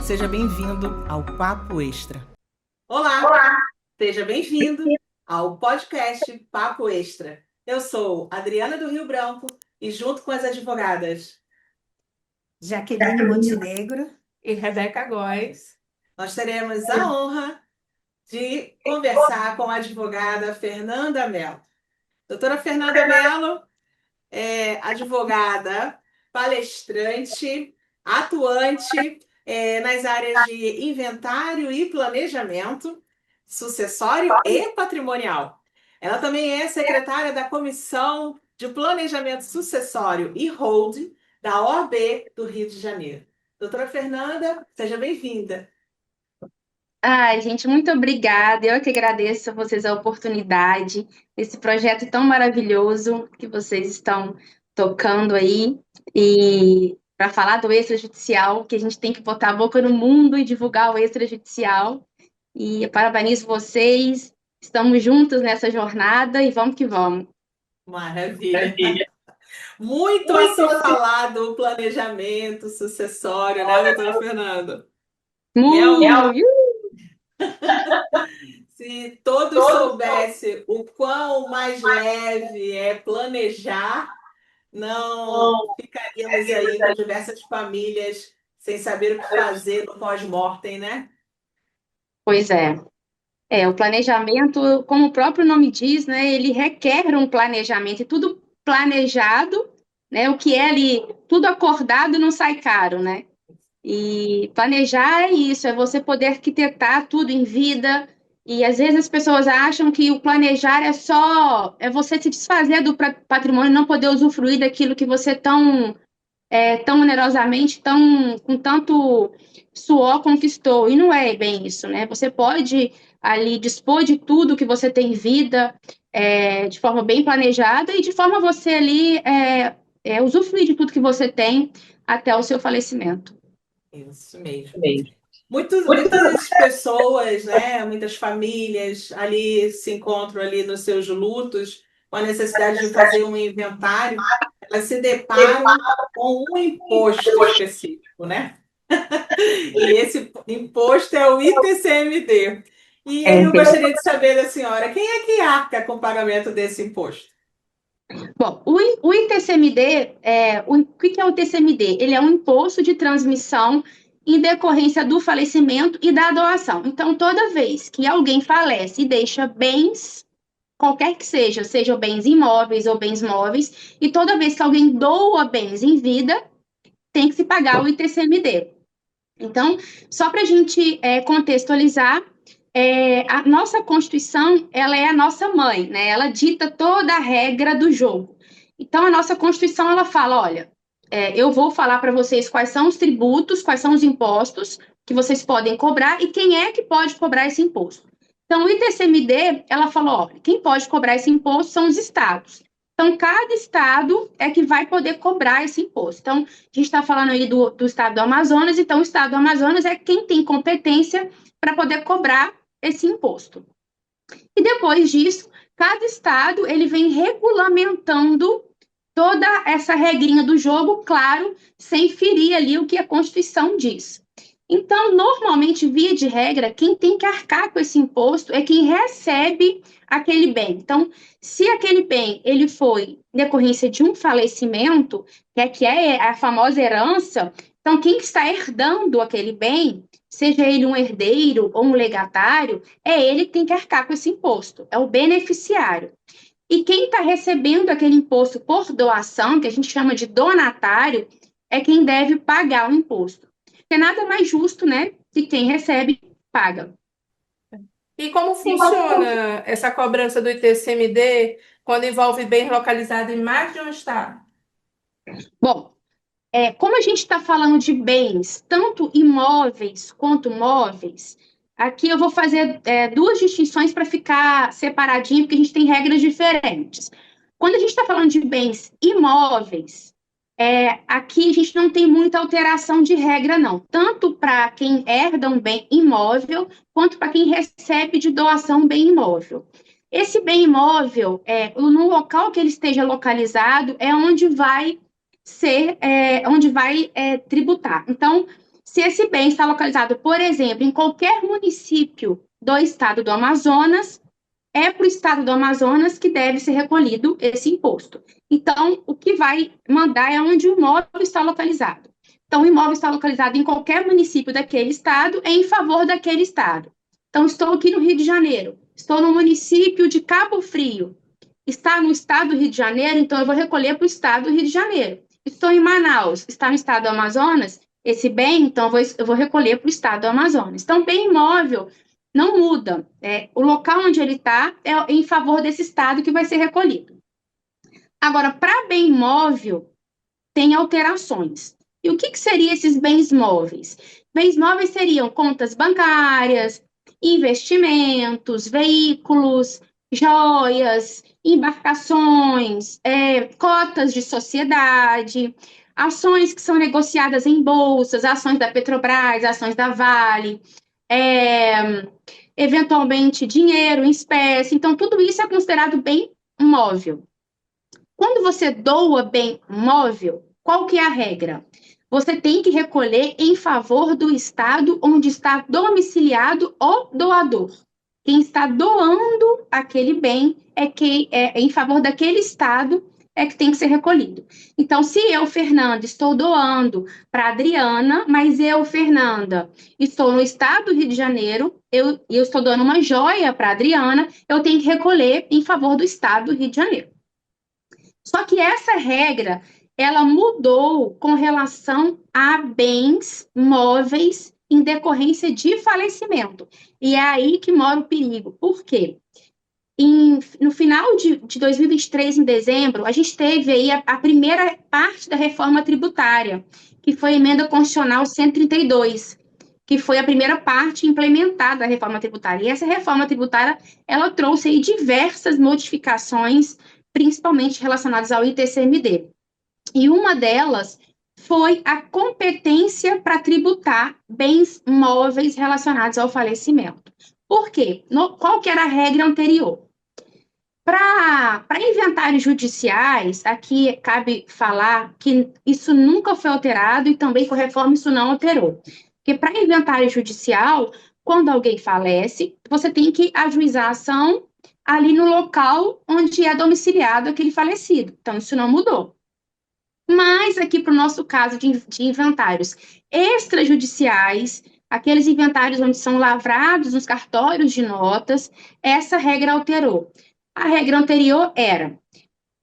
seja bem-vindo ao Papo Extra. Olá, seja bem-vindo ao podcast Papo Extra. Eu sou Adriana do Rio Branco e junto com as advogadas Jaqueline Montenegro. E Rebeca Góes. nós teremos a honra de conversar com a advogada Fernanda Mello. Doutora Fernanda Mello é advogada, palestrante, atuante nas áreas de inventário e planejamento, sucessório e patrimonial. Ela também é secretária da Comissão de Planejamento Sucessório e Holding da OAB do Rio de Janeiro. Doutora Fernanda, seja bem-vinda. Ai, gente, muito obrigada. Eu que agradeço a vocês a oportunidade, esse projeto tão maravilhoso que vocês estão tocando aí, e para falar do extrajudicial, que a gente tem que botar a boca no mundo e divulgar o extrajudicial. E eu parabenizo vocês, estamos juntos nessa jornada e vamos que vamos. Maravilha. Muito a se falar do planejamento sucessório, né, doutora Fernanda? Muito! Se todos soubessem o quão mais leve é planejar, não ficaríamos aí com diversas famílias sem saber o que fazer no pós-mortem, né? Pois é. O planejamento, como o próprio nome diz, né, ele requer um planejamento, e tudo planejado, né, o que é ali, tudo acordado não sai caro, né? E planejar é isso, é você poder arquitetar tudo em vida, e às vezes as pessoas acham que o planejar é você se desfazer do patrimônio, não poder usufruir daquilo que você tão onerosamente, com tanto suor conquistou, e não é bem isso, né? Você pode ali dispor de tudo que você tem em vida, de forma bem planejada, e de forma a você ali usufruir de tudo que você tem até o seu falecimento. Isso mesmo. Muitas pessoas, né, muitas famílias ali se encontram ali nos seus lutos com a necessidade de fazer um inventário, elas se deparam com um imposto específico, né? E esse imposto é o ITCMD. E aí eu gostaria de saber da senhora, quem é que arca com o pagamento desse imposto? Bom, o ITCMD, o que é o ITCMD? Ele é um imposto de transmissão em decorrência do falecimento e da doação. Então, toda vez que alguém falece e deixa bens, qualquer que seja, sejam bens imóveis ou bens móveis, e toda vez que alguém doa bens em vida, tem que se pagar o ITCMD. Então, só para a gente contextualizar, a nossa Constituição, ela é a nossa mãe, né? Ela dita toda a regra do jogo. Então, a nossa Constituição, ela fala, olha, eu vou falar para vocês quais são os tributos, quais são os impostos que vocês podem cobrar e quem é que pode cobrar esse imposto. Então, o ITCMD, ela falou, olha, quem pode cobrar esse imposto são os estados. Então, cada estado é que vai poder cobrar esse imposto. Então, a gente está falando aí do estado do Amazonas, então o estado do Amazonas é quem tem competência para poder cobrar esse imposto. E depois disso, cada estado ele vem regulamentando toda essa regrinha do jogo, claro, sem ferir ali o que a Constituição diz. Então, normalmente, via de regra, quem tem que arcar com esse imposto é quem recebe aquele bem. Então, se aquele bem ele foi em decorrência de um falecimento, que é a famosa herança, então quem está herdando aquele bem, seja ele um herdeiro ou um legatário, é ele que tem que arcar com esse imposto, é o beneficiário. E quem está recebendo aquele imposto por doação, que a gente chama de donatário, é quem deve pagar o imposto. Porque nada mais justo, né, que quem recebe paga. E como funciona essa cobrança do ITCMD quando envolve bens localizados em mais de um estado? Bom, como a gente está falando de bens, tanto imóveis quanto móveis, aqui eu vou fazer duas distinções para ficar separadinho, porque a gente tem regras diferentes. Quando a gente está falando de bens imóveis, aqui a gente não tem muita alteração de regra, não. Tanto para quem herda um bem imóvel, quanto para quem recebe de doação um bem imóvel. Esse bem imóvel, no local que ele esteja localizado, é onde vai tributar. Então, Se esse bem está localizado, por exemplo, em qualquer município do estado do Amazonas, é para o estado do Amazonas que deve ser recolhido esse imposto. Então, o que vai mandar é onde o imóvel está localizado. Então, o imóvel está localizado em qualquer município daquele estado, é em favor daquele estado. Então, estou aqui no Rio de Janeiro, estou no município de Cabo Frio, está no estado do Rio de Janeiro, então eu vou recolher para o estado do Rio de Janeiro. Estou em Manaus, está no estado do Amazonas, esse bem, então eu vou recolher para o estado do Amazonas. Então, bem imóvel não muda. O local onde ele está é em favor desse estado que vai ser recolhido. Agora, para bem imóvel, tem alterações. E o que seriam esses bens móveis? Bens móveis seriam contas bancárias, investimentos, veículos, joias, embarcações, cotas de sociedade, ações que são negociadas em bolsas, ações da Petrobras, ações da Vale, eventualmente dinheiro em espécie. Então, tudo isso é considerado bem móvel. Quando você doa bem móvel, qual que é a regra? Você tem que recolher em favor do estado onde está domiciliado o doador. Quem está doando aquele bem é em favor daquele estado é que tem que ser recolhido. Então, se eu, Fernanda, estou doando para Adriana, mas eu, Fernanda, estou no estado do Rio de Janeiro, eu estou dando uma joia para Adriana, eu tenho que recolher em favor do estado do Rio de Janeiro. Só que essa regra, ela mudou com relação a bens móveis em decorrência de falecimento. E é aí que mora o perigo. Por quê? No final de 2023, em dezembro, a gente teve aí a primeira parte da reforma tributária, que foi a emenda constitucional 132, que foi a primeira parte implementada da reforma tributária. E essa reforma tributária, ela trouxe aí diversas modificações, principalmente relacionadas ao ITCMD. E uma delas foi a competência para tributar bens móveis relacionados ao falecimento. Por quê? Qual que era a regra anterior? Para inventários judiciais, aqui cabe falar que isso nunca foi alterado e também com a reforma isso não alterou. Porque para inventário judicial, quando alguém falece, você tem que ajuizar a ação ali no local onde é domiciliado aquele falecido. Então, isso não mudou. Mas aqui para o nosso caso de inventários extrajudiciais, aqueles inventários onde são lavrados nos cartórios de notas, essa regra alterou. A regra anterior era,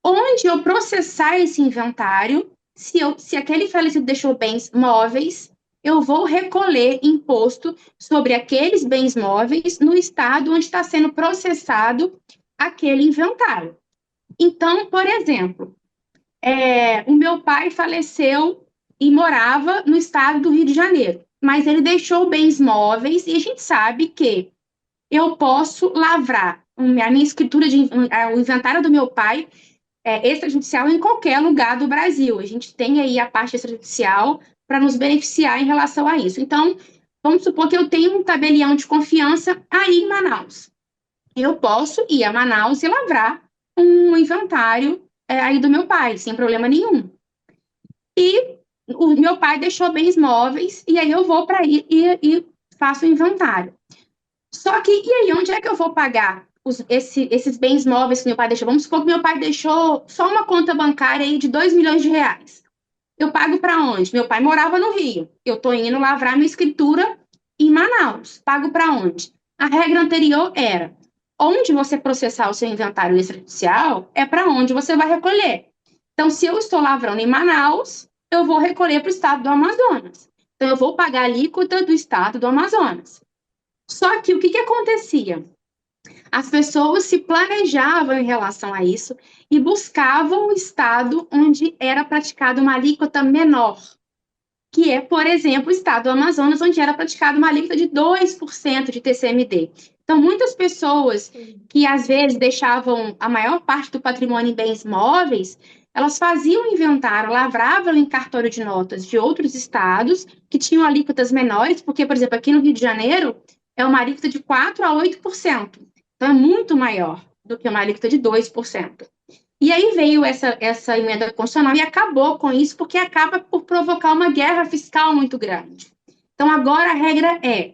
onde eu processar esse inventário, se aquele falecido deixou bens móveis, eu vou recolher imposto sobre aqueles bens móveis no estado onde está sendo processado aquele inventário. Então, por exemplo, o meu pai faleceu e morava no estado do Rio de Janeiro, mas ele deixou bens móveis e a gente sabe que eu posso lavrar a minha escritura, o inventário do meu pai extrajudicial em qualquer lugar do Brasil. A gente tem aí a parte extrajudicial para nos beneficiar em relação a isso. Então, vamos supor que eu tenho um tabelião de confiança aí em Manaus. Eu posso ir a Manaus e lavrar um inventário aí do meu pai, sem problema nenhum. E o meu pai deixou bens móveis, e aí eu vou para aí e faço o inventário. Só que, e aí, onde é que eu vou pagar esses bens móveis que meu pai deixou? Vamos supor que meu pai deixou só uma conta bancária aí de 2 milhões de reais. Eu pago para onde? Meu pai morava no Rio. Eu estou indo lavrar minha escritura em Manaus. Pago para onde? A regra anterior era, onde você processar o seu inventário extrajudicial, é para onde você vai recolher. Então, se eu estou lavrando em Manaus, eu vou recolher para o estado do Amazonas. Então, eu vou pagar a alíquota do estado do Amazonas. Só que o que acontecia? As pessoas se planejavam em relação a isso e buscavam o estado onde era praticada uma alíquota menor, que é, por exemplo, o estado do Amazonas, onde era praticada uma alíquota de 2% de TCMD. Então, muitas pessoas que, às vezes, deixavam a maior parte do patrimônio em bens móveis, elas faziam inventário, lavravam em cartório de notas de outros estados que tinham alíquotas menores, porque, por exemplo, aqui no Rio de Janeiro, é uma alíquota de 4% a 8%. Então, é muito maior do que uma alíquota de 2%. E aí veio essa emenda constitucional e acabou com isso, porque acaba por provocar uma guerra fiscal muito grande. Então, agora a regra é: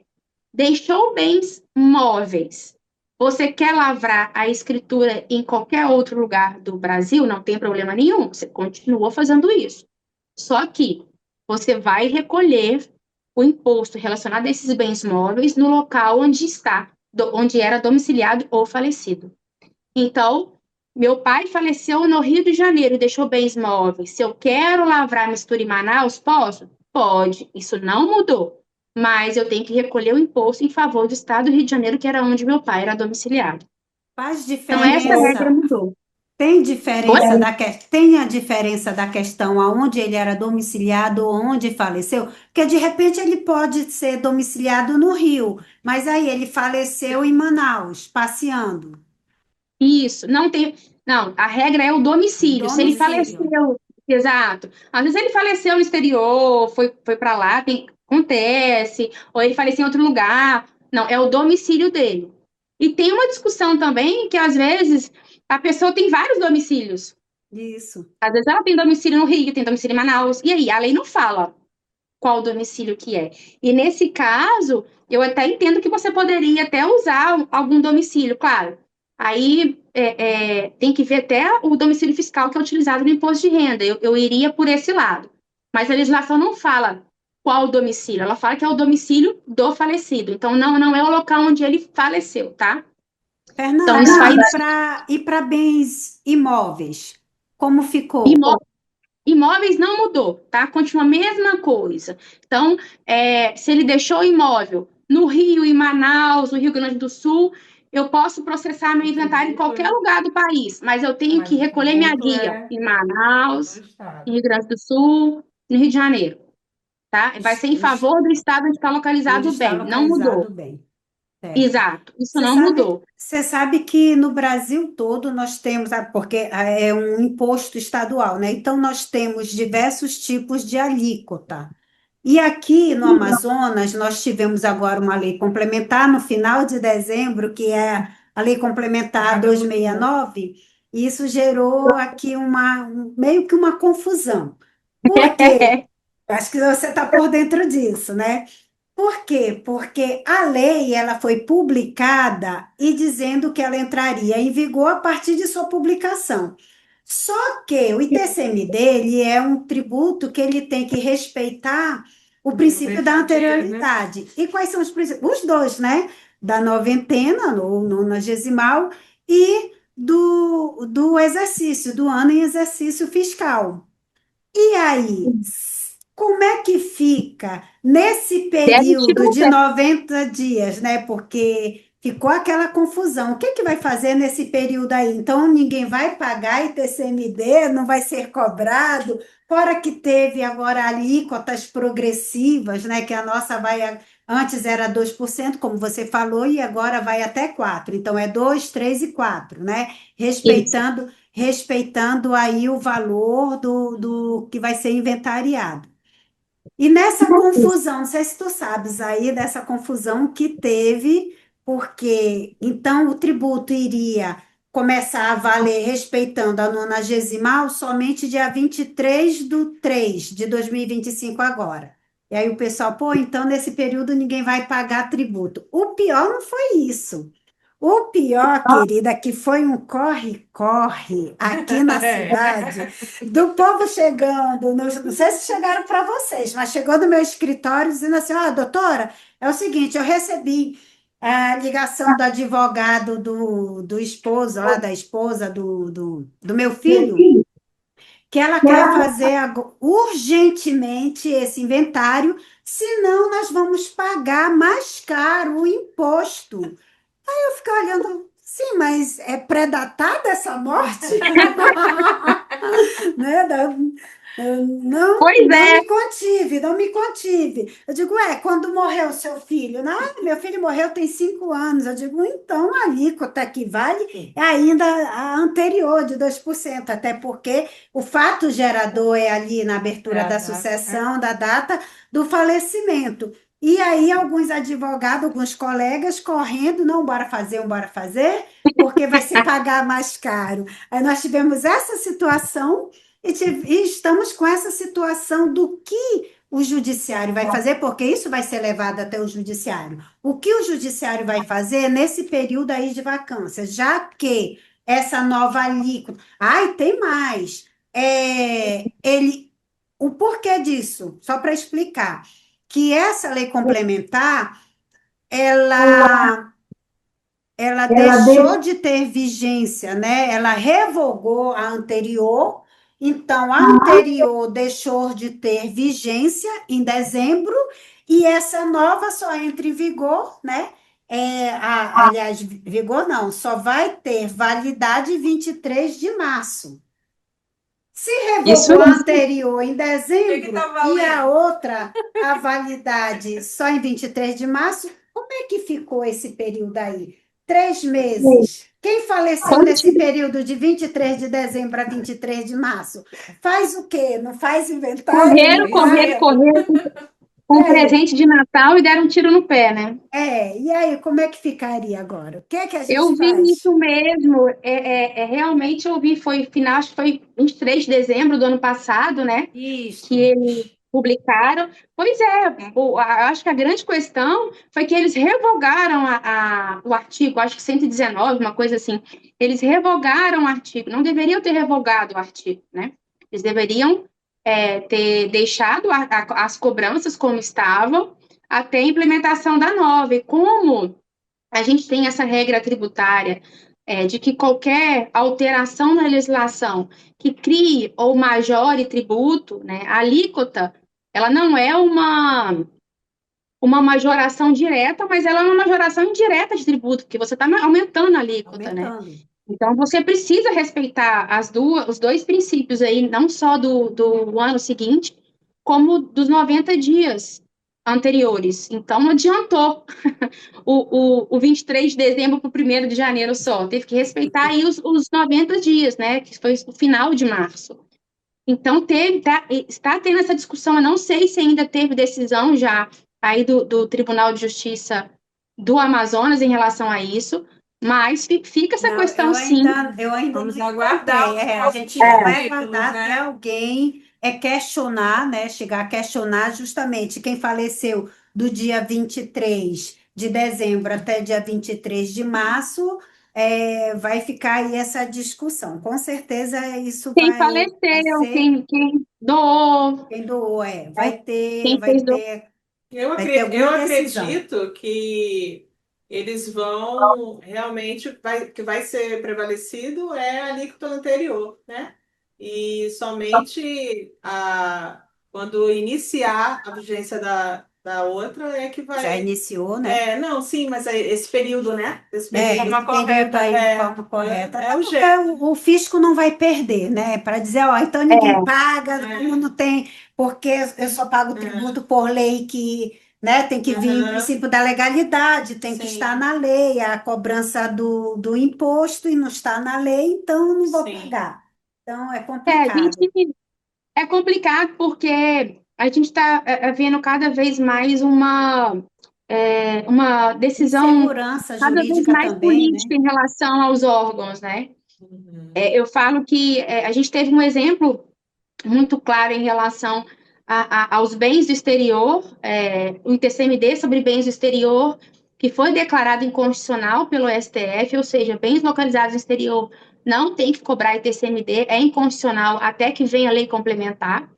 deixou bens móveis. Você quer lavrar a escritura em qualquer outro lugar do Brasil? Não tem problema nenhum, você continua fazendo isso. Só que você vai recolher o imposto relacionado a esses bens móveis no local onde está, onde era domiciliado ou falecido. Então, meu pai faleceu no Rio de Janeiro e deixou bens móveis. Se eu quero lavrar mistura em Manaus, posso? Pode. Isso não mudou. Mas eu tenho que recolher o imposto em favor do estado do Rio de Janeiro, que era onde meu pai era domiciliado. Faz Então, essa regra diferença. mudou. Tem Oi? diferença tem a diferença da questão aonde ele era domiciliado ou onde faleceu? Porque de repente ele pode ser domiciliado no Rio, mas aí ele faleceu em Manaus, passeando. Isso, não tem. Não, a regra é o domicílio. Se ele Domicílio. faleceu, exato. Às vezes ele faleceu no exterior, foi para lá, acontece, ou ele faleceu em outro lugar. Não, é o domicílio dele. E tem uma discussão também que às vezes a pessoa tem vários domicílios. Isso. Às vezes ela tem domicílio no Rio, tem domicílio em Manaus. E aí, a lei não fala qual domicílio que é. E nesse caso, eu até entendo que você poderia até usar algum domicílio, claro. Aí tem que ver até o domicílio fiscal que é utilizado no imposto de renda. Eu iria por esse lado. Mas a legislação não fala qual domicílio, ela fala que é o domicílio do falecido. Então, não é o local onde ele faleceu, tá? Então, isso Fernanda, faz e para bens imóveis, como ficou? imó- imóveis não mudou, tá? Continua a mesma coisa. Então, se ele deixou o imóvel no Rio, em Manaus, no Rio Grande do Sul, eu posso processar meu O inventário em tributo, qualquer né? lugar do país, mas eu tenho Mas que o recolher minha tributo guia é em no Manaus, em estado. Rio Grande do Sul, no Rio de Janeiro, tá? Vai ser em Os- favor do estado onde está Onde localizado o está bem, não localizado mudou. o bem. Certo. Exato, isso não mudou. Você sabe que no Brasil todo nós temos, porque é um imposto estadual, né? Então nós temos diversos tipos de alíquota. E aqui no Amazonas nós tivemos agora uma lei complementar no final de dezembro, que é a Lei Complementar Nada mudou. 269, e isso gerou aqui meio que uma confusão. Por quê? Acho que você está por dentro disso, né? Por quê? Porque a lei ela foi publicada e dizendo que ela entraria em vigor a partir de sua publicação. Só que o ITCMD ele é um tributo que ele tem que respeitar o Não princípio da deixa de ter, né? anterioridade. E quais são os princípios? Os dois, né? Da noventena, ou nonagesimal, e do exercício, do ano em exercício fiscal. E aí, como é que fica nesse Deve te período de 90 dias, né? Porque ficou aquela confusão. O que que vai fazer nesse período aí? Então, ninguém vai pagar ITCMD, não vai ser cobrado. Fora que teve agora alíquotas progressivas, né? Que a nossa antes era 2%, como você falou, e agora vai até 4%. Então, é 2, 3 e 4, né? isso. Respeitando aí o valor do que vai ser inventariado. E nessa confusão, não sei se tu sabes aí dessa confusão que teve, porque então o tributo iria começar a valer respeitando a nonagesimal somente dia 23/3 de 2025 agora. E aí o pessoal, pô, então nesse período ninguém vai pagar tributo. O pior não foi isso. O pior, querida, que foi um corre-corre aqui na cidade, É. do povo chegando, não sei se chegaram para vocês, mas chegou no meu escritório dizendo assim: ó, doutora, é o seguinte, eu recebi a ligação do advogado do esposo, lá da esposa do meu filho, que ela quer fazer urgentemente esse inventário, senão nós vamos pagar mais caro o imposto. Eu fico olhando, sim, mas é pré-datada essa morte? Né? Eu Pois não é, me contive, não me contive. Eu digo, quando morreu seu filho? Não, meu filho morreu tem 5 anos. Eu digo, então a alíquota que vale é ainda a anterior de 2%, até porque o fato gerador é ali na É abertura a da data, né? sucessão, da data do falecimento. E aí alguns advogados, alguns colegas correndo, não, bora fazer, porque vai se pagar mais caro. Aí nós tivemos essa situação e estamos com essa situação do que o judiciário vai fazer? Porque isso vai ser levado até o judiciário. O que o judiciário vai fazer nesse período aí de vacância, já que essa nova alíquota. Ai, tem mais. O porquê disso? Só para explicar. Que essa lei complementar, ela ela deixou de ter vigência, né? Ela revogou a anterior, então a anterior deixou de ter vigência em dezembro e essa nova só entra em vigor, né? Aliás, vigor não, só vai ter validade 23 de março. Se Isso revogou a anterior em O que dezembro tá e a valendo? outra, a validade só em 23 de março, como é que ficou esse período aí? 3 meses. Quem faleceu nesse período de 23 de dezembro a 23 de março? Faz o quê? Não faz inventário? correram, Não Pois faz? é. correram E com aí? presente de Natal e deram um tiro no pé, né? E aí, como é que ficaria agora? O que é que a gente Eu vi faz? isso mesmo, realmente eu vi, foi final, acho que foi 23 de dezembro do ano passado, né? Que Isso. eles publicaram. Pois é, acho que a grande questão foi que eles revogaram o artigo, acho que 119, uma coisa assim. Eles revogaram o artigo, não deveriam ter revogado o artigo, né? Eles deveriam ter deixado as cobranças como estavam até a implementação da nova. E como a gente tem essa regra tributária de que qualquer alteração na legislação que crie ou majore tributo, né, a alíquota, ela não é uma majoração direta, mas ela é uma majoração indireta de tributo, porque você está aumentando a alíquota, né? Aumentando. Então, você precisa respeitar os dois princípios aí, não só do ano seguinte, como dos 90 dias anteriores. Então, não adiantou o 23 de dezembro para o 1º de janeiro só. Teve que respeitar aí os 90 dias, né? Que foi o final de março. Então, está tendo essa discussão. Eu não sei se ainda teve decisão já aí do Tribunal de Justiça do Amazonas em relação a isso, mas fica essa Não, questão, sim. eu ainda Vamos não aguardar encontrei. os A próximos gente vai capítulos, aguardar até né? alguém questionar, né? Chegar a questionar justamente quem faleceu do dia 23 de dezembro até dia 23 de março, vai ficar aí essa discussão. Com certeza isso Quem vai faleceu, ser quem doou, quem doou, né? Quem fez doou. vai ter Eu alguma decisão. acredito que eles vão realmente, que vai ser prevalecido é a alíquota anterior, né? E somente quando iniciar a vigência da outra é que Já vai. iniciou, né? Não, sim, mas esse período, né? Esse Esse período Forma período correta. aí de forma correta, é até o porque jeito. o fisco não vai perder, né? Para dizer, ó, então ninguém paga, como não tem, porque eu só pago tributo por lei que, né, tem que vir o Aham, princípio da legalidade, tem que estar sim, na lei, a cobrança do imposto e não está na lei, então eu não vou sim. pagar. Então é A complicado. gente é complicado porque a gente está vendo cada vez mais uma decisão Insegurança cada vez jurídica mais também, né? política em relação aos órgãos, né? Uhum. Eu falo que a gente teve um exemplo muito claro em relação aos bens do exterior, o ITCMD sobre bens do exterior, que foi declarado inconstitucional pelo STF, ou seja, bens localizados no exterior não tem que cobrar ITCMD, é inconstitucional até que venha a lei complementar.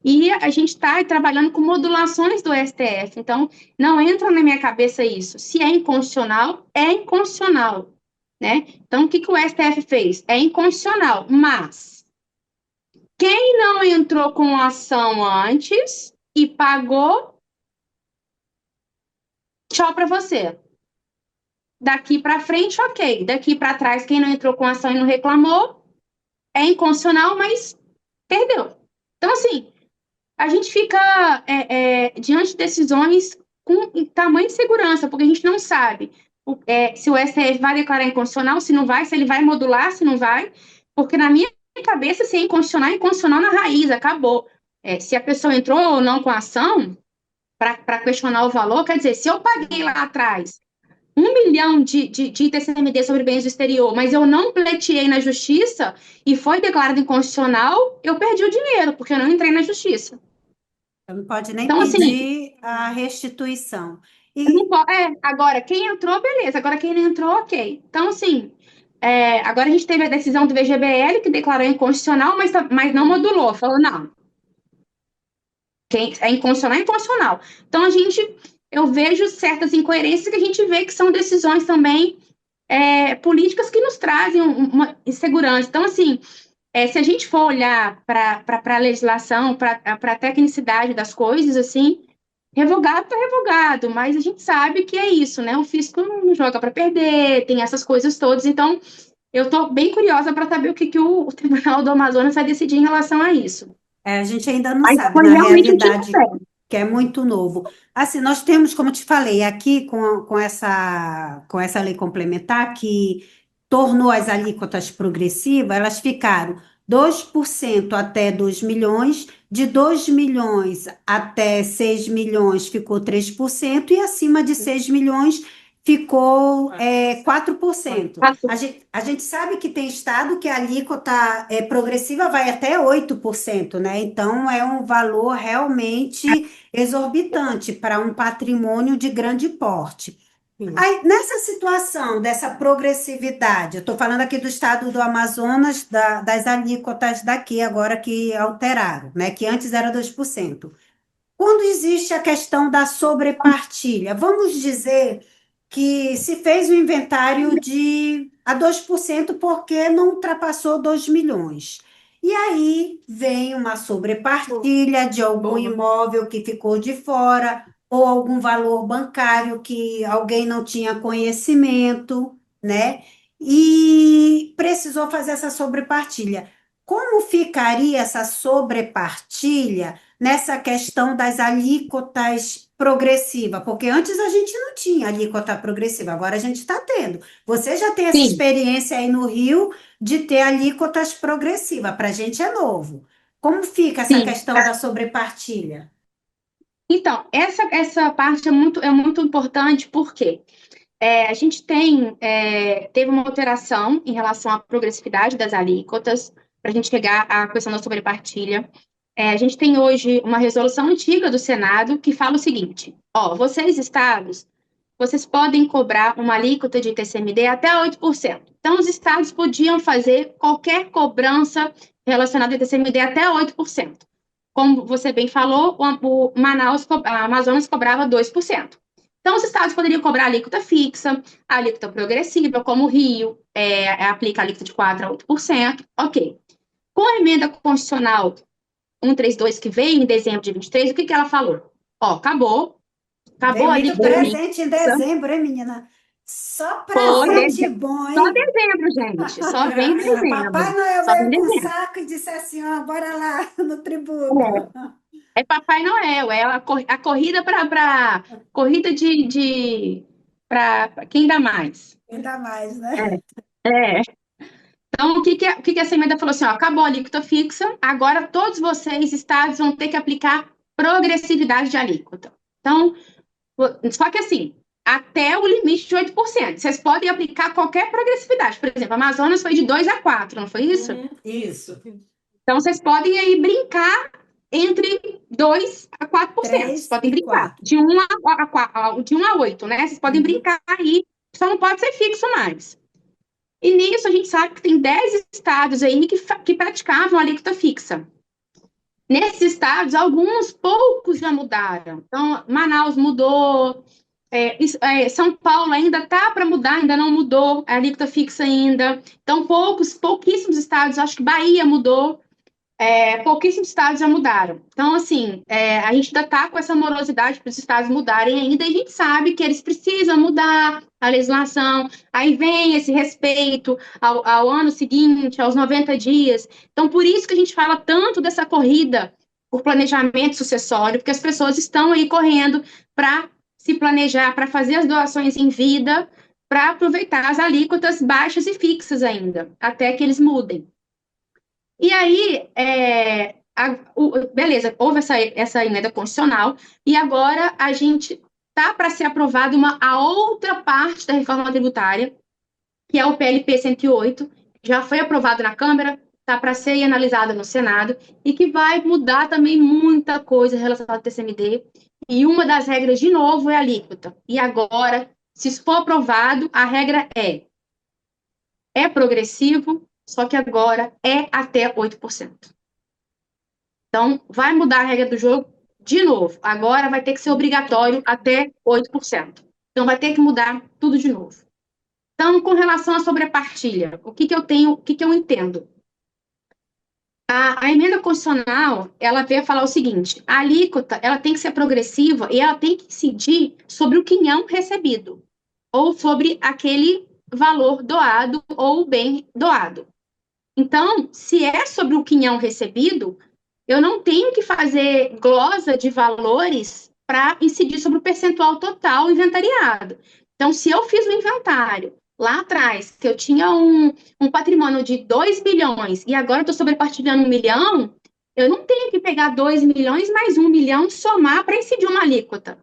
E a gente está trabalhando com modulações do STF, então não entra na minha cabeça isso. Se é inconstitucional, né? Então, o que o STF fez? É inconstitucional, mas quem não entrou com ação antes e pagou, tchau para você. Daqui para frente, ok. Daqui para trás, quem não entrou com ação e não reclamou, é inconstitucional, mas perdeu. Então, assim, a gente fica diante de decisões com tamanha insegurança, porque a gente não sabe se o STF vai declarar inconstitucional, se não vai, se ele vai modular, se não vai, porque na minha cabeça, se é inconstitucional na raiz, acabou. Se a pessoa entrou ou não com a ação para questionar o valor, quer dizer, se eu paguei lá atrás 1 milhão de ITCMD sobre bens do exterior, mas eu não pleiteei na justiça e foi declarado inconstitucional, eu perdi o dinheiro, porque eu não entrei na justiça. Não pode nem Então, assim, pedir a restituição. não E agora, quem entrou, beleza. Agora, quem não entrou, ok. Então, assim, agora a gente teve a decisão do VGBL, que declarou inconstitucional, mas não modulou. Falou, não, quem, é inconstitucional. Então, eu vejo certas incoerências que a gente vê que são decisões também políticas que nos trazem uma insegurança. Então, assim, se a gente for olhar para a legislação, para a tecnicidade das coisas, assim, revogado está revogado, mas a gente sabe que é isso, né? O fisco não joga para perder, tem essas coisas todas. Então, eu estou bem curiosa para saber o que o Tribunal do Amazonas vai decidir em relação a isso. a gente ainda não Mas sabe, foi na realmente um realidade, tiroteio. que é muito novo. Assim, nós temos, como eu te falei, aqui com essa lei complementar que tornou as alíquotas progressivas, elas ficaram 2% até 2 milhões, de 2 milhões até 6 milhões ficou 3%, e acima de 6 milhões ficou 4%. A gente sabe que tem estado que a alíquota progressiva vai até 8%, né? Então é um valor realmente exorbitante para um patrimônio de grande porte. Aí, nessa situação dessa progressividade, eu estou falando aqui do estado do Amazonas, das alíquotas daqui, agora que alteraram, né? Que antes era 2%. Quando existe a questão da sobrepartilha, vamos dizer que se fez o inventário de a 2% porque não ultrapassou 2 milhões. E aí vem uma sobrepartilha de algum imóvel que ficou de fora, ou algum valor bancário que alguém não tinha conhecimento, né? E precisou fazer essa sobrepartilha. Como ficaria essa sobrepartilha nessa questão das alíquotas progressiva? Porque antes a gente não tinha alíquota progressiva, agora a gente está tendo. Você já tem essa Sim, experiência aí no Rio de ter alíquotas progressivas, para a gente é novo. Como fica essa sim. questão da sobrepartilha? Então, essa parte é muito importante, porque a gente teve uma alteração em relação à progressividade das alíquotas, para a gente chegar à questão da sobrepartilha. A gente tem hoje uma resolução antiga do Senado que fala o seguinte: ó, vocês, estados, vocês podem cobrar uma alíquota de TCMD até 8%. Então, os estados podiam fazer qualquer cobrança relacionada a TCMD até 8%. Como você bem falou, a Amazonas cobrava 2%. Então, os estados poderiam cobrar alíquota fixa, alíquota progressiva, como o Rio, aplica a alíquota de 4% a 8%. Ok. Com a emenda constitucional 132, que veio em dezembro de 23, o que ela falou? Ó, Veio acabou a muito alíquota presente em fixa. dezembro, hein, menina? Só Foi presente bom, só hein? dezembro, gente. Só vem Papai dezembro. Noel Só vem veio com um dezembro. saco e disse assim, ó, bora lá no tributo. É Papai Noel, é a corrida para corrida de para quem dá mais. Ainda mais, né? É. Então, o que essa emenda falou assim, ó, acabou a alíquota fixa, agora todos vocês, estados, vão ter que aplicar progressividade de alíquota. Então, só que assim, até o limite de 8%. Vocês podem aplicar qualquer progressividade. Por exemplo, a Amazonas foi de 2 a 4, não foi isso? Isso. Então, vocês podem aí brincar entre 2 a 4%. Vocês 3 podem e brincar 4. de 1 a 8, né? Vocês podem brincar aí, só não pode ser fixo mais. E nisso a gente sabe que tem 10 estados aí que praticavam a alíquota fixa. Nesses estados, alguns poucos já mudaram. Então, Manaus mudou, São Paulo ainda está para mudar, ainda não mudou a alíquota fixa ainda. Então, pouquíssimos estados, acho que Bahia mudou, pouquíssimos estados já mudaram. Então, assim, a gente ainda está com essa morosidade para os estados mudarem ainda, e a gente sabe que eles precisam mudar a legislação. Aí vem esse respeito ao ano seguinte, aos 90 dias. Então, por isso que a gente fala tanto dessa corrida por planejamento sucessório, porque as pessoas estão aí correndo para se planejar, para fazer as doações em vida, para aproveitar as alíquotas baixas e fixas ainda, até que eles mudem. E aí, beleza, houve essa emenda constitucional, e agora a gente está para ser aprovada a outra parte da reforma tributária, que é o PLP 108, já foi aprovado na Câmara, está para ser analisada no Senado e que vai mudar também muita coisa relacionada ao TCMD. E uma das regras, de novo, é a alíquota. E agora, se isso for aprovado, a regra é progressivo, só que agora é até 8%. Então, vai mudar a regra do jogo de novo. Agora vai ter que ser obrigatório até 8%. Então, vai ter que mudar tudo de novo. Então, com relação à sobrepartilha, o que que eu tenho, o que que eu entendo? A emenda constitucional, ela veio falar o seguinte: a alíquota, ela tem que ser progressiva e ela tem que incidir sobre o quinhão recebido, ou sobre aquele valor doado ou bem doado. Então, se é sobre o quinhão recebido, eu não tenho que fazer glosa de valores para incidir sobre o percentual total inventariado. Então, se eu fiz um inventário lá atrás, que eu tinha um patrimônio de 2 milhões e agora eu estou sobrepartilhando 1 milhão, eu não tenho que pegar 2 milhões mais 1 milhão e somar para incidir uma alíquota.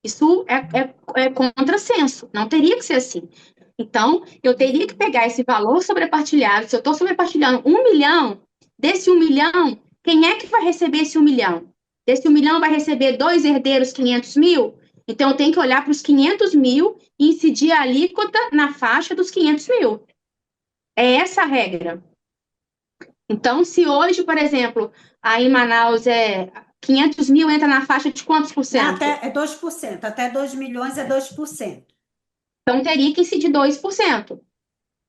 Isso é contrassenso, não teria que ser assim. Então, eu teria que pegar esse valor sobrepartilhado, se eu estou sobrepartilhando 1 milhão, desse 1 milhão, quem é que vai receber esse 1 milhão? Desse 1 milhão vai receber 2 herdeiros 500 mil? Então, eu tenho que olhar para os 500 mil e incidir a alíquota na faixa dos 500 mil. É essa a regra. Então, se hoje, por exemplo, aí em Manaus 500 mil entra na faixa de quantos por cento? É 2%, até 2 milhões é 2%. Então, teria que incidir 2%.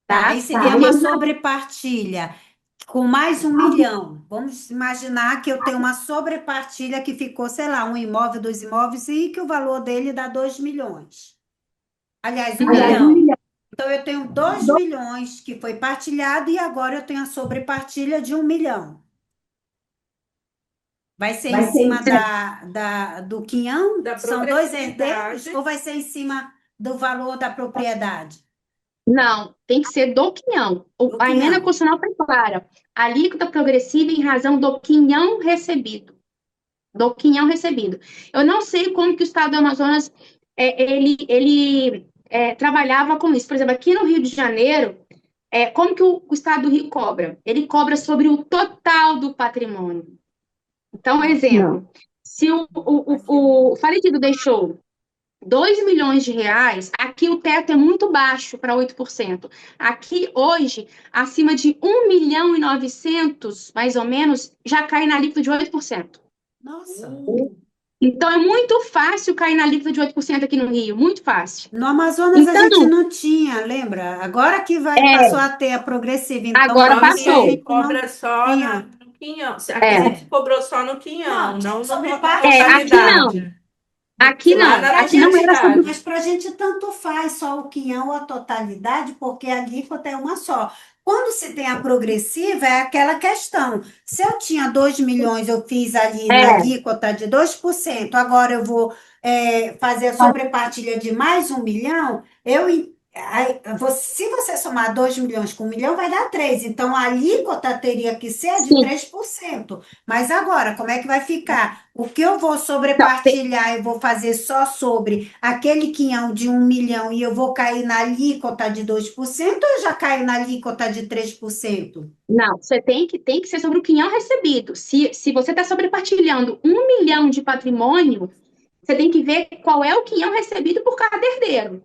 Tá? Aí seria uma sobrepartilha com mais 1 milhão. Vamos imaginar que eu tenho uma sobrepartilha que ficou, sei lá, um imóvel, 2 imóveis, e que o valor dele dá 2 milhões. Aliás, 1 milhão. Então, eu tenho 2 milhões que foi partilhado e agora eu tenho a sobrepartilha de 1 milhão. Vai ser em cima do quinhão? Da São 2 progressividade. herdeiros? Ou vai ser em cima do valor da propriedade? Não, tem que ser do quinhão. Do A emenda quinhão. constitucional foi clara. Alíquota progressiva em razão do quinhão recebido. Do quinhão recebido. Eu não sei como que o Estado do Amazonas ele trabalhava com isso. Por exemplo, aqui no Rio de Janeiro, como que o Estado do Rio cobra? Ele cobra sobre o total do patrimônio. Então, exemplo, se o falecido deixou 2 milhões de reais, aqui o teto é muito baixo para 8%. Aqui, hoje, acima de 1 milhão e 900, mais ou menos, já cai na alíquota de 8%. Nossa. Então, é muito fácil cair na alíquota de 8% aqui no Rio, muito fácil. No Amazonas a Então, gente não tinha, lembra? Agora que passou a ter a progressiva, então Agora aqui passou. a Ele gente não cobra só tinha. no quinhão. Aqui a gente cobrou só no quinhão, não na totalidade. Aqui não. Lá na Aqui não era sobre. Mas para a gente tanto faz só o quinhão ou a totalidade, porque a alíquota é uma só. Quando se tem a progressiva, é aquela questão. Se eu tinha 2 milhões, eu fiz ali na alíquota de 2%, agora eu vou fazer a sobrepartilha de mais 1 milhão, se você somar 2 milhões com 1 milhão, vai dar 3. Então, a alíquota teria que ser de Sim. 3%. Mas agora, como é que vai ficar? O que eu vou sobrepartilhar, eu vou fazer só sobre aquele quinhão de 1 milhão e eu vou cair na alíquota de 2% ou eu já caio na alíquota de 3%? Não, você tem que ser sobre o quinhão recebido. Se você está sobrepartilhando 1 milhão de patrimônio, você tem que ver qual é o quinhão recebido por cada herdeiro.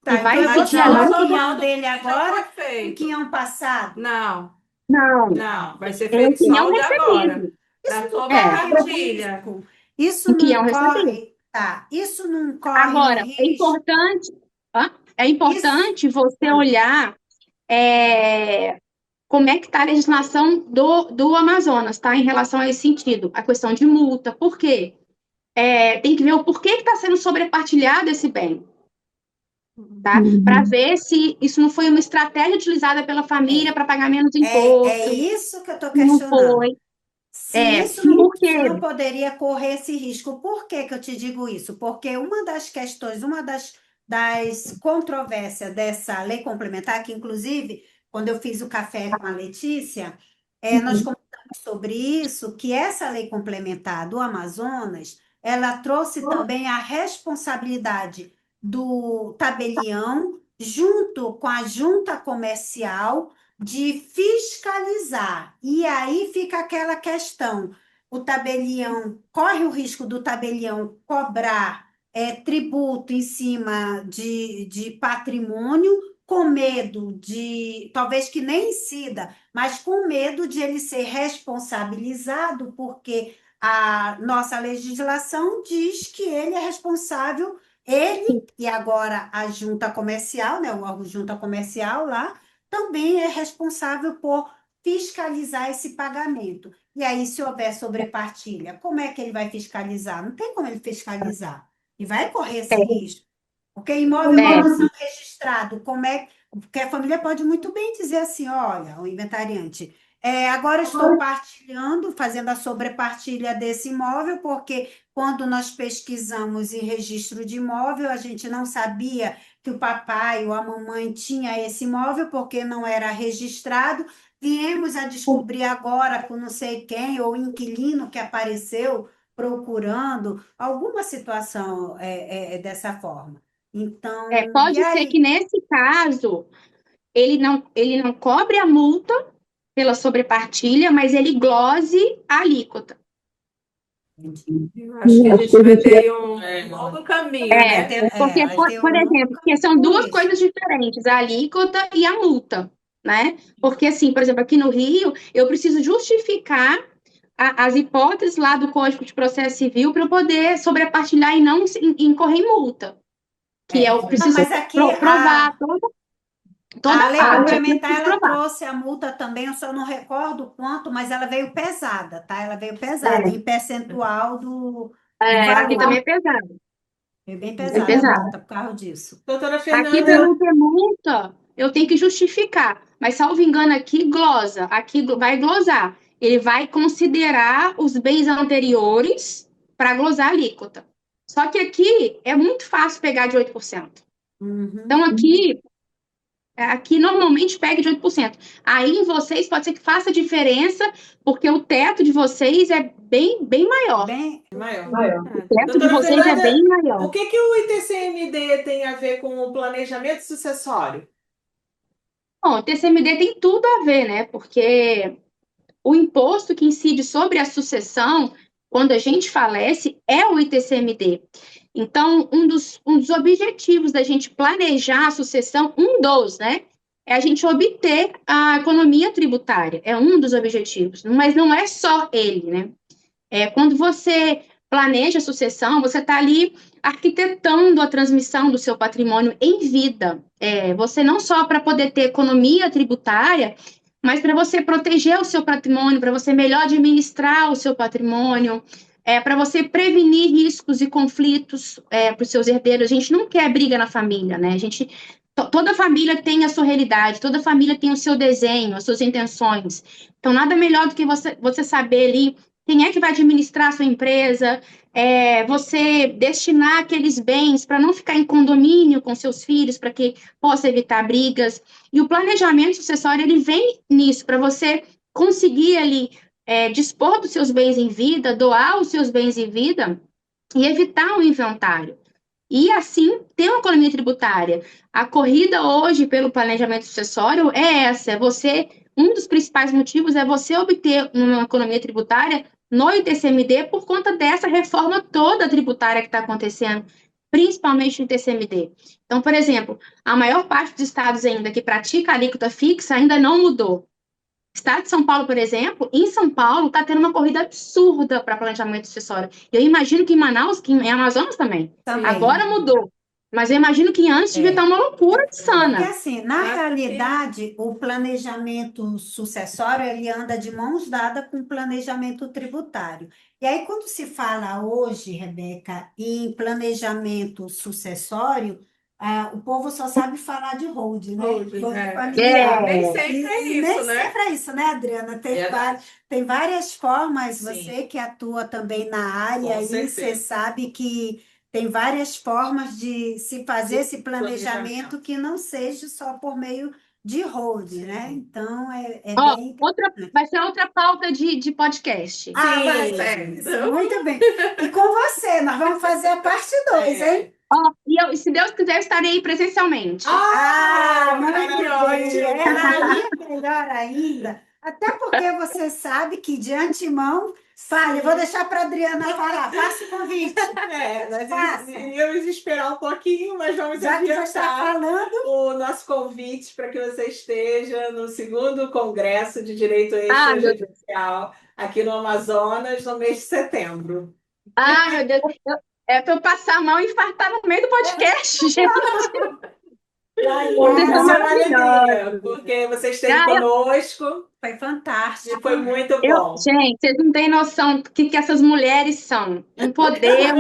Tá, E vai então eu vou incidir somar ali. o quinhão dele Já agora, foi o feito. quinhão passado. Não, Não, vai ser é o feito só quinhão o de agora. recebido. Da Isso sua não corre partilha. risco. Isso O quinhão não recebido. corre. Tá, isso não corre Agora, um é risco. importante você olhar como é que está a legislação do Amazonas, tá? Em relação a esse sentido, a questão de multa. Por quê? Tem que ver o porquê que está sendo sobrepartilhado esse bem, tá? Para ver se isso não foi uma estratégia utilizada pela família para pagar menos imposto. É isso que eu estou Não questionando. foi. Se isso Por quê? não poderia correr esse risco. Por que que eu te digo isso? Porque uma das questões, uma das controvérsias dessa lei complementar, que inclusive, quando eu fiz o café com a Letícia, nós comentamos sobre isso, que essa lei complementar do Amazonas, ela trouxe também a responsabilidade do tabelião junto com a junta comercial de fiscalizar. E aí fica aquela questão: o tabelião corre o risco do tabelião cobrar tributo em cima de patrimônio, com medo de, talvez que nem incida, mas com medo de ele ser responsabilizado, porque a nossa legislação diz que ele é responsável, ele e agora a junta comercial, né, o órgão junta comercial lá, também é responsável por fiscalizar esse pagamento. E aí, se houver sobrepartilha, como é que ele vai fiscalizar? Não tem como ele fiscalizar. E vai correr esse risco. Porque imóvel É, não registrado, como é? Porque a família pode muito bem dizer assim: olha, o inventariante, agora estou partilhando, fazendo a sobrepartilha desse imóvel, porque quando nós pesquisamos em registro de imóvel, a gente não sabia que o papai ou a mamãe tinha esse imóvel, porque não era registrado. Viemos a descobrir agora com não sei quem, ou inquilino que apareceu procurando alguma situação dessa forma. Então, e pode ser aí? que nesse caso ele não cobre a multa pela sobrepartilha, mas ele glose a alíquota. Eu acho que a gente vai ter um longo caminho, Vai né? ter, Porque, vai ter por um longo exemplo, porque caminho são com duas isso. coisas diferentes, a alíquota e a multa, né? Porque, assim, por exemplo, aqui no Rio, eu preciso justificar as hipóteses lá do Código de Processo Civil para eu poder sobrepartilhar e não incorrer em multa, que eu Não, preciso mas aqui provar toda a a lei parte, eu complementar, preciso ela provar. trouxe a multa também, eu só não recordo quanto, mas ela veio pesada, tá? Ela veio pesada, É, em percentual do aqui também valor. é pesado, Veio bem é pesada a pesado. multa por causa disso. Doutora Aqui, para Fernanda, não ter multa, eu tenho que justificar. Mas, salvo engano, aqui glosa. Aqui vai glosar. Ele vai considerar os bens anteriores para glosar a alíquota. Só que aqui é muito fácil pegar de 8%. Uhum. Então, aqui normalmente pega de 8%. Aí, em vocês, pode ser que faça diferença, porque o teto de vocês é bem, bem maior. Bem, maior. O teto de Doutora vocês é bem Fernanda, maior. o que que o ITCMD tem a ver com o planejamento sucessório? Bom, o TCMD tem tudo a ver, né? Porque o imposto que incide sobre a sucessão, quando a gente falece, é o ITCMD. Então, um dos objetivos da gente planejar a sucessão, né, é a gente obter a economia tributária. É um dos objetivos, mas não é só ele, né? Quando você planeja a sucessão, você está ali arquitetando a transmissão do seu patrimônio em vida. Você não só para poder ter economia tributária, mas para você proteger o seu patrimônio, para você melhor administrar o seu patrimônio, para você prevenir riscos e conflitos para os seus herdeiros. A gente não quer briga na família, né? Toda família tem a sua realidade, toda família tem o seu desenho, as suas intenções. Então, nada melhor do que você saber ali quem é que vai administrar a sua empresa, você destinar aqueles bens para não ficar em condomínio com seus filhos, para que possa evitar brigas. E o planejamento sucessório, ele vem nisso, para você conseguir ali dispor dos seus bens em vida, doar os seus bens em vida e evitar um inventário. E assim, ter uma economia tributária. A corrida hoje pelo planejamento sucessório é essa, um dos principais motivos é você obter uma economia tributária no ITCMD por conta dessa reforma toda tributária que está acontecendo, principalmente no ITCMD. Então, por exemplo, a maior parte dos estados ainda que pratica a alíquota fixa ainda não mudou. Estado de São Paulo, por exemplo, em São Paulo está tendo uma corrida absurda para planejamento sucessório. Eu imagino que em Manaus, que em Amazonas também. também. Agora mudou. Mas eu imagino que antes devia estar uma loucura Porque insana. assim, na realidade, o planejamento sucessório, ele anda de mãos dadas com o planejamento tributário. E aí, quando se fala hoje, Rebeca, em planejamento sucessório, o povo só sabe falar de holding, né? Holding, Holding É, familiar. Nem sempre é E isso, nem né? sempre é isso, né, Adriana? Verdade. Tem várias formas, Sim. você que atua também na área, Com aí você certeza. sabe que tem várias formas de se fazer esse planejamento Planejamento. que não seja só por meio de holding, né? Sim. Então, é ó, bem vai ser outra pauta de podcast. vai Sim, ser é. isso. Muito bem. E com você, nós vamos fazer a parte 2, hein? Ó, e se Deus quiser, eu estarei aí presencialmente. Muito bem. maravilha! Aí, melhor ainda. Até porque você sabe que de antemão, fale, eu vou deixar para a Adriana falar, faça o convite. Nós Faça. iríamos esperar um pouquinho, mas vamos Já que já está adiantar falando, o nosso convite para que você esteja no segundo Congresso de Direito Ah, meu Deus. Extrajudicial aqui no Amazonas, no mês de setembro. Ah, meu Deus. É para eu passar mal e infartar no meio do podcast, gente. Aí, Vocês Vai são ser uma maravilhosos. alegria, porque você esteve Ah, conosco foi e fantástico. foi muito bom. gente, vocês não têm noção do que essas mulheres são. Um poder,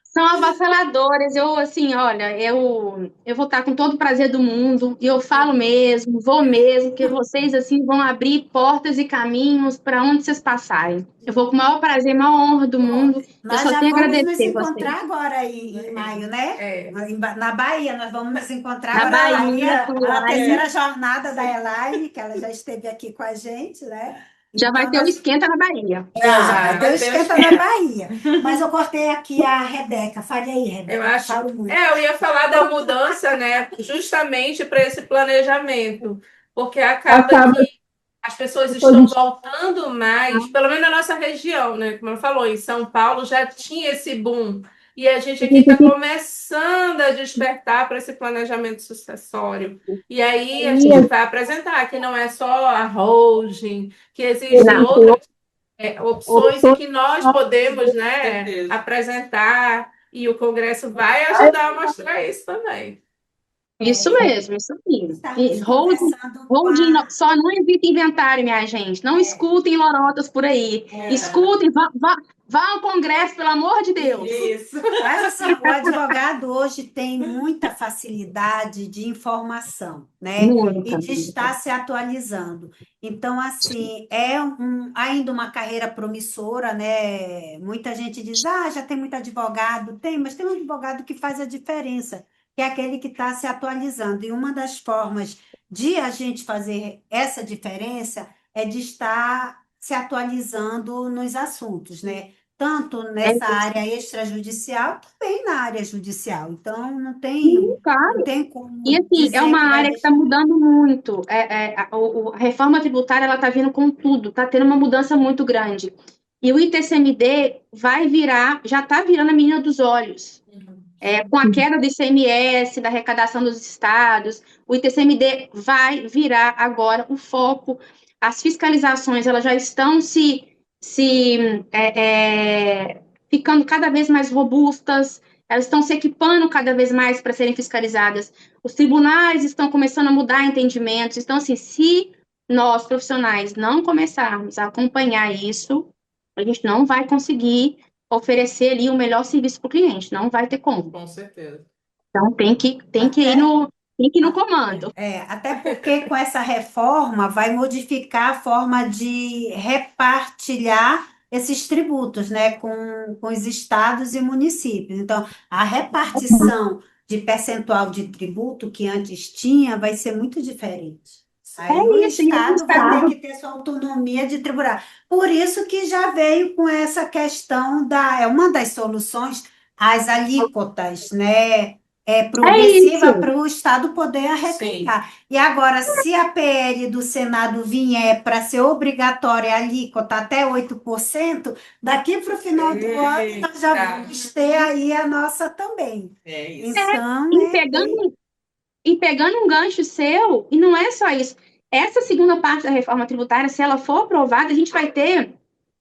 são avassaladoras. Eu, assim, olha, eu vou estar com todo o prazer do mundo, e eu falo mesmo, vou mesmo, que vocês, assim, vão abrir portas e caminhos para onde vocês passarem. Eu vou com o maior prazer, a maior honra do mundo. Eu Nós só já tenho a vamos nos agradecer vocês. encontrar agora em maio, né? É. Na Bahia, nós vamos nos encontrar Na agora Bahia, com na Elaine, terceira jornada da Elaine, que ela já esteve aqui com a gente, né? já vai Então, ter o nós esquenta na Bahia. vai ter o vai ter esquenta da Bahia. Mas eu cortei aqui a Rebeca. Fale aí, Rebeca. Eu acho. Falo muito. Eu ia falar da mudança, né? Justamente para esse planejamento, porque acaba que as pessoas estão voltando mais, pelo menos na nossa região, né? Como eu falou, em São Paulo já tinha esse boom. E a gente aqui está começando a despertar para esse planejamento sucessório. E aí a gente vai apresentar que não é só a holding, que existem outras opções e que nós podemos, né, certeza. apresentar, e o Congresso vai ajudar a mostrar isso também. Isso mesmo, isso mesmo. Estamos E holding conversando com só não evita inventário, minha gente. Não escutem lorotas por aí. Escutem, vá ao Congresso, pelo amor de Deus. Isso. Mas assim, o advogado hoje tem muita facilidade de informação, né? Muita, E de estar se atualizando. Então, assim, ainda uma carreira promissora, né? Muita gente diz, já tem muito advogado. Tem, mas tem um advogado que faz a diferença, que é aquele que está se atualizando. E uma das formas de a gente fazer essa diferença é de estar se atualizando nos assuntos, né? Tanto É nessa isso. área extrajudicial, também na área judicial. Então, Sim, claro. não tem E como assim, é dizer uma que vai área que está deixar. mudando muito. A reforma tributária ela está vindo com tudo, está tendo uma mudança muito grande. E o ITCMD vai virar, já está virando a menina dos olhos. Com a queda do ICMS, da arrecadação dos estados, o ITCMD vai virar agora o foco. As fiscalizações elas já estão ficando cada vez mais robustas, elas estão se equipando cada vez mais para serem fiscalizadas. Os tribunais estão começando a mudar entendimentos. Então, assim, se nós, profissionais, não começarmos a acompanhar isso, a gente não vai conseguir oferecer ali o melhor serviço para o cliente, não vai ter como. Com certeza. Então, tem que ir no comando. Até porque com essa reforma vai modificar a forma de repartilhar esses tributos, né, com os estados e municípios. Então, a repartição de percentual de tributo que antes tinha vai ser muito diferente. Aí o Isso, e o estado vai ter Estado que ter sua autonomia de tributar. Por isso que já veio com essa questão uma das soluções, as alíquotas, né? Progressiva isso. para o Estado poder arrecadar. E agora, se a PL do Senado vier para ser obrigatória a alíquota até 8%, daqui para o final do ano nós já vamos ter aí a nossa também. É isso. Então, E pegando um gancho seu, e não é só isso. Essa segunda parte da reforma tributária, se ela for aprovada, a gente vai ter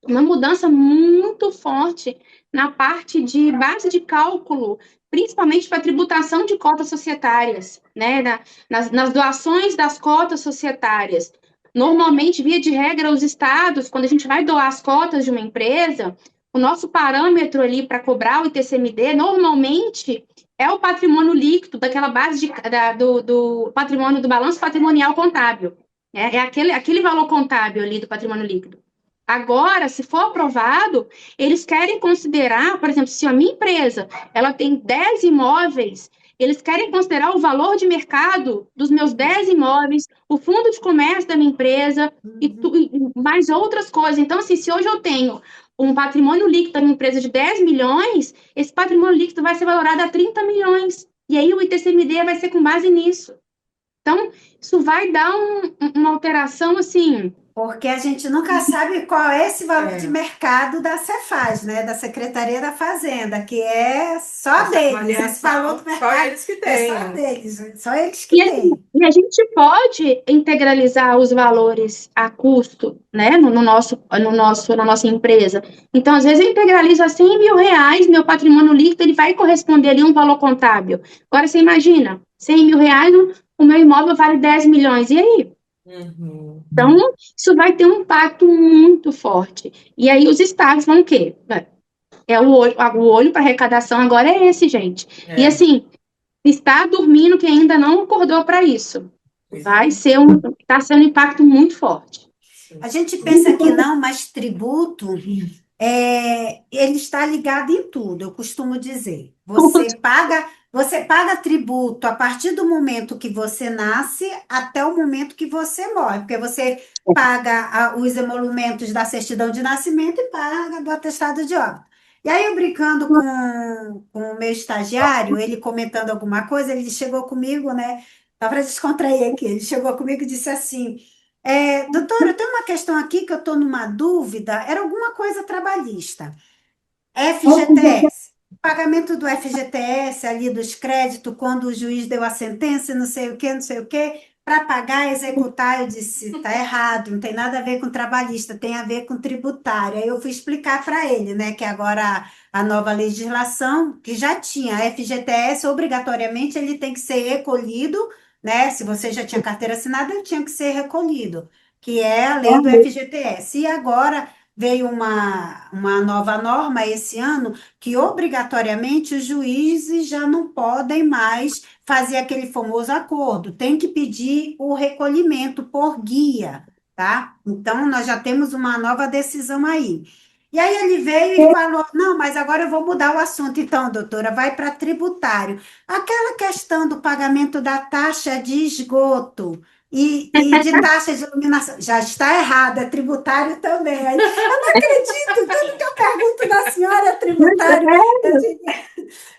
uma mudança muito forte na parte de base de cálculo, principalmente para tributação de cotas societárias, né? Nas doações das cotas societárias. Normalmente, via de regra, os estados, quando a gente vai doar as cotas de uma empresa, o nosso parâmetro ali para cobrar o ITCMD, normalmente é o patrimônio líquido daquela base do patrimônio do balanço patrimonial contábil. É aquele valor contábil ali do patrimônio líquido. Agora, se for aprovado, eles querem considerar, por exemplo, se a minha empresa ela tem 10 imóveis, eles querem considerar o valor de mercado dos meus 10 imóveis, o fundo de comércio da minha empresa e mais outras coisas. Então, assim, se hoje eu tenho um patrimônio líquido da minha empresa de 10 milhões, esse patrimônio líquido vai ser valorado a 30 milhões. E aí o ITCMD vai ser com base nisso. Então, isso vai dar uma alteração, assim. Porque a gente nunca sabe qual é esse valor de mercado da Cefaz, né? Da Secretaria da Fazenda, que é só Essa deles. Esse valor avaliação, do só mercado eles que é têm. só deles, só eles E que assim, têm. e a gente pode integralizar os valores a custo, né, na nossa empresa. Então, às vezes, eu integralizo a 100 mil reais, meu patrimônio líquido, ele vai corresponder ali a um valor contábil. Agora, você imagina, 100 mil reais, o meu imóvel vale 10 milhões, e aí? Uhum. Então, isso vai ter um impacto muito forte. E aí, os estados vão o quê? O olho para arrecadação agora é esse, gente. E É. assim, está dormindo que ainda não acordou para isso. Vai ser está sendo um impacto muito forte. A gente pensa que não, mas tributo, ele está ligado em tudo, eu costumo dizer. Você paga tributo a partir do momento que você nasce até o momento que você morre, porque você paga os emolumentos da certidão de nascimento e paga do atestado de óbito. E aí, eu brincando com o meu estagiário, ele comentando alguma coisa, ele chegou comigo, né? Só para descontrair aqui, ele chegou comigo e disse assim: doutora, eu tenho uma questão aqui que eu estou numa dúvida, era alguma coisa trabalhista. FGTS. Pagamento do FGTS ali dos créditos, quando o juiz deu a sentença, não sei o quê, não sei o quê, para pagar, executar, eu disse, tá errado, não tem nada a ver com trabalhista, tem a ver com tributário. Aí eu fui explicar para ele, né, que agora a nova legislação, que já tinha FGTS, obrigatoriamente ele tem que ser recolhido, né, se você já tinha carteira assinada, ele tinha que ser recolhido, que é a lei do FGTS. E agora veio uma nova norma esse ano que obrigatoriamente os juízes já não podem mais fazer aquele famoso acordo, tem que pedir o recolhimento por guia, tá? Então, nós já temos uma nova decisão aí. E aí ele veio e falou: não, mas agora eu vou mudar o assunto, então, doutora, vai para tributário. Aquela questão do pagamento da taxa de esgoto. E de taxa de iluminação, já está errado, é tributário também. Aí, eu não acredito, tudo que eu pergunto da senhora é tributário. Eu digo,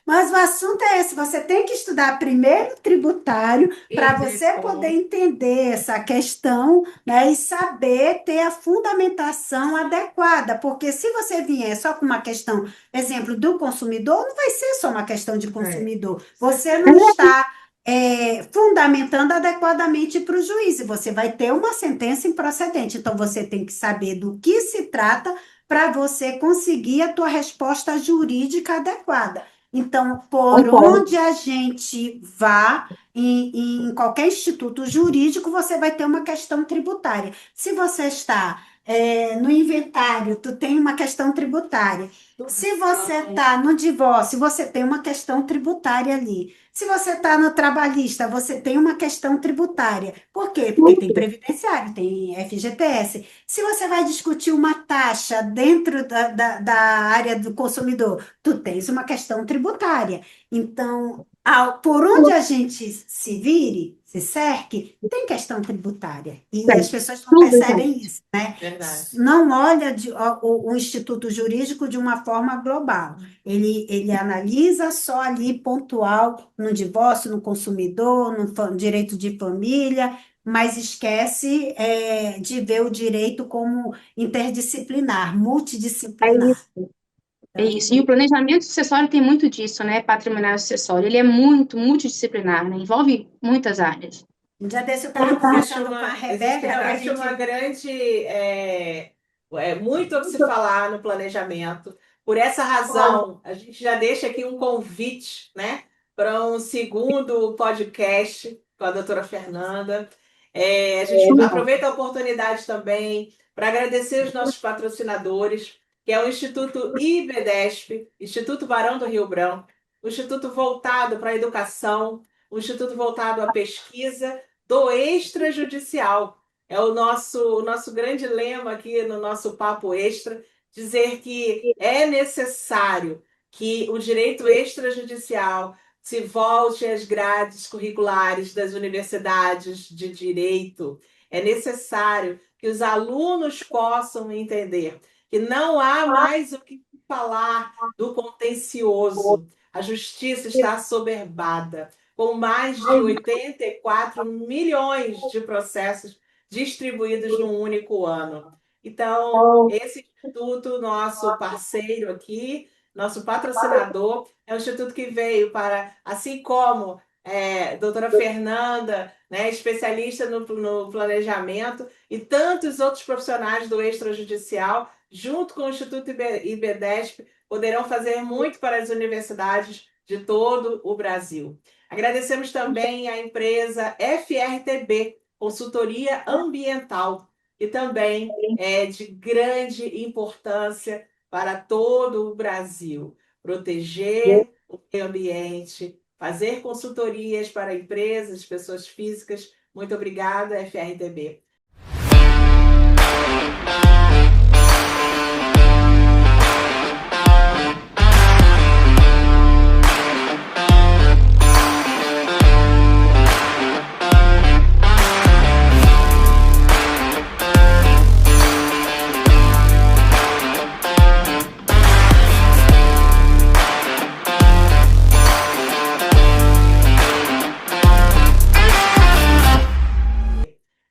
mas o assunto é esse, você tem que estudar primeiro tributário para você poder entender essa questão, né, e saber ter a fundamentação adequada, porque se você vier só com uma questão, exemplo, do consumidor, não vai ser só uma questão de consumidor. Você não está fundamentando adequadamente para o juiz, e você vai ter uma sentença improcedente. Então, você tem que saber do que se trata para você conseguir a tua resposta jurídica adequada. Então, por Concordo. onde a gente vá, em qualquer instituto jurídico, você vai ter uma questão tributária. Se você está no inventário, tu tem uma questão tributária. Se você está no divórcio, você tem uma questão tributária ali. Se você está no trabalhista, você tem uma questão tributária. Por quê? Porque tem previdenciário, tem FGTS. Se você vai discutir uma taxa dentro da área do consumidor, tu tens uma questão tributária. Então, por onde a gente se vire, se cerque, tem questão tributária. E as pessoas não Tudo, percebem isso, né? Verdade. Não olha o instituto jurídico de uma forma global. Ele analisa só ali pontual no divórcio, no consumidor, no direito de família, mas esquece de ver o direito como interdisciplinar, é multidisciplinar. isso. É isso. E o planejamento sucessório tem muito disso, né? Patrimonial sucessório. Ele é muito multidisciplinar, né? Envolve muitas áreas. Um dia desse eu estava conversando com a Existe Rebeca, realmente uma grande. Muito o que se falar no planejamento. Por essa razão, a gente já deixa aqui um convite, né, para um segundo podcast com a doutora Fernanda. A gente aproveita a oportunidade também para agradecer os nossos patrocinadores, que é o Instituto IBDESP, Instituto Barão do Rio Branco, o Instituto voltado para a educação, o Instituto voltado à pesquisa do extrajudicial. É o nosso grande lema aqui no nosso Papo Extra, dizer que é necessário que o direito extrajudicial se volte às grades curriculares das universidades de direito. É necessário que os alunos possam entender que não há mais o que falar do contencioso. A justiça está assoberbada, com mais de 84 milhões de processos distribuídos num único ano. Então, esse instituto, nosso parceiro aqui, nosso patrocinador, é um instituto que veio para, assim como doutora Fernanda, né, especialista no planejamento, e tantos outros profissionais do extrajudicial, junto com o Instituto IBDESP, poderão fazer muito para as universidades de todo o Brasil. Agradecemos também à empresa FRTB, Consultoria Ambiental, que também é de grande importância para todo o Brasil. Proteger o meio ambiente, fazer consultorias para empresas, pessoas físicas. Muito obrigada, FRTB.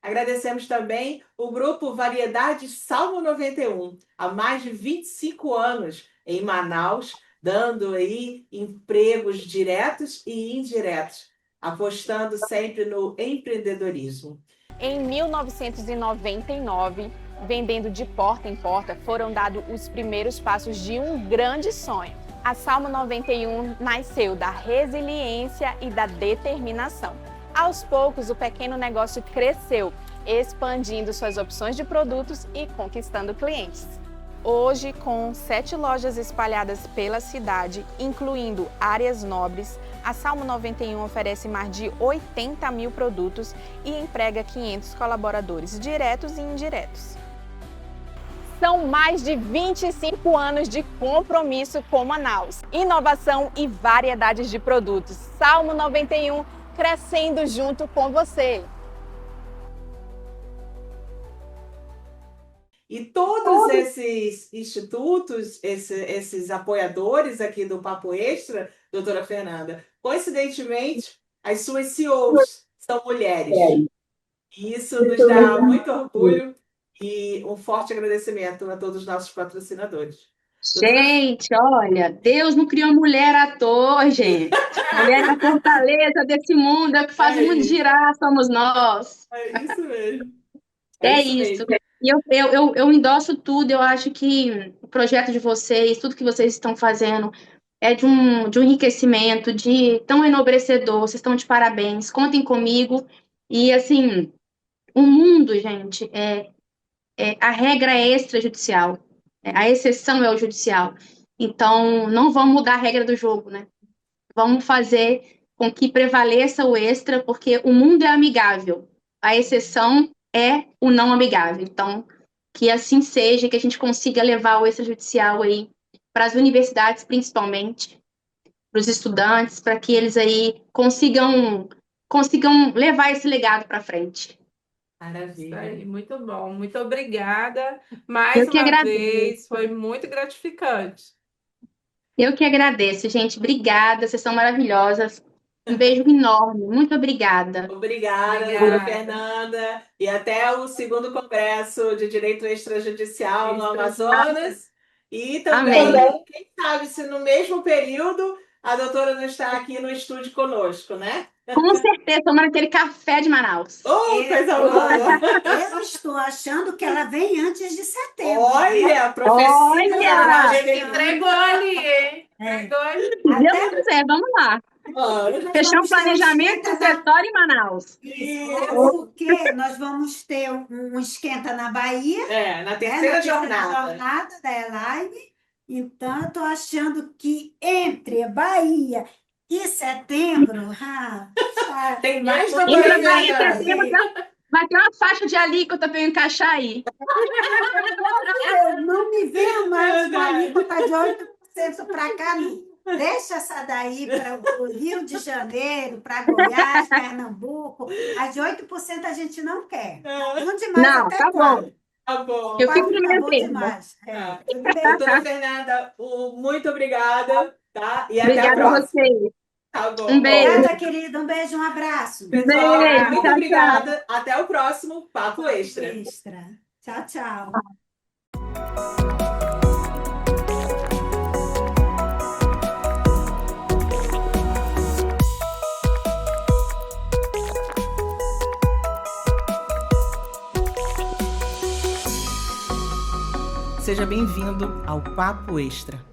Agradecemos também o grupo Variedades Salmo 91, há mais de 25 anos em Manaus, dando aí empregos diretos e indiretos, apostando sempre no empreendedorismo. Em 1999, vendendo de porta em porta, foram dados os primeiros passos de um grande sonho. A Salmo 91 nasceu da resiliência e da determinação. Aos poucos, o pequeno negócio cresceu, expandindo suas opções de produtos e conquistando clientes. Hoje, com 7 lojas espalhadas pela cidade, incluindo áreas nobres, a Salmo 91 oferece mais de 80 mil produtos e emprega 500 colaboradores diretos e indiretos. São mais de 25 anos de compromisso com Manaus, inovação e variedades de produtos. Salmo 91, crescendo junto com você. E todos esses institutos, esses apoiadores aqui do Papo Extra, doutora Fernanda, coincidentemente, as suas CEOs são mulheres. E isso nos dá muito orgulho e um forte agradecimento a todos os nossos patrocinadores. Gente, olha, Deus não criou mulher à toa, gente. Mulher é a fortaleza desse mundo, é o que faz o mundo girar, somos nós. É isso mesmo. É isso. E eu endosso tudo, eu acho que o projeto de vocês, tudo que vocês estão fazendo é de um enriquecimento, de tão enobrecedor, vocês estão de parabéns, contem comigo. E, assim, o mundo, gente, a regra é extrajudicial, a exceção é o judicial. Então, não vamos mudar a regra do jogo, né? Vamos fazer com que prevaleça o extra, porque o mundo é amigável, a exceção é o não amigável. Então, que assim seja, que a gente consiga levar o extrajudicial aí para as universidades, principalmente, para os estudantes, para que eles aí consigam levar esse legado para frente. Maravilha. Isso aí, muito bom. Muito obrigada mais uma vez. Foi muito gratificante. Eu que agradeço, gente. Obrigada, vocês são maravilhosas. Um beijo enorme. Muito obrigada. Obrigada, doutora Fernanda. E até o 2º Congresso de Direito Extrajudicial no Amazonas. E também, quem sabe, se no mesmo período a doutora não está aqui no estúdio conosco, né? Com certeza, tomando aquele café de Manaus. Coisa boa! Eu estou achando que ela vem antes de setembro. Olha, a profecia! Entregou ali, hein? Entregou ali. Se Deus quiser, vamos lá. Fechar um planejamento sucessório em Manaus. Porque nós vamos ter um esquenta na Bahia. Na terceira jornada da Elaine. Então, eu estou achando que entre Bahia e setembro, tem mais da Entre Bahia. Bahia e setembro, Vai ter uma faixa de alíquota para eu encaixar aí. Eu não me vejo mais com a Verdade. alíquota de 8% para cá, não. Deixa essa daí para o Rio de Janeiro, para Goiás, Pernambuco. As de 8% a gente não quer. Tá bom demais Não, até tá bom. quando? Tá bom. Eu fico no Tá meio bom termo. demais. Tá. Tudo bem. Doutora Fernanda, muito obrigada, tá? E até a Obrigada a próxima. vocês. Tá bom. Um beijo. Obrigada, querida. Um beijo, um abraço. Pessoal, Beijo, muito tchau, obrigada. Até o próximo Papo Extra. Extra. Tchau, tchau. Seja bem-vindo ao Papo Extra.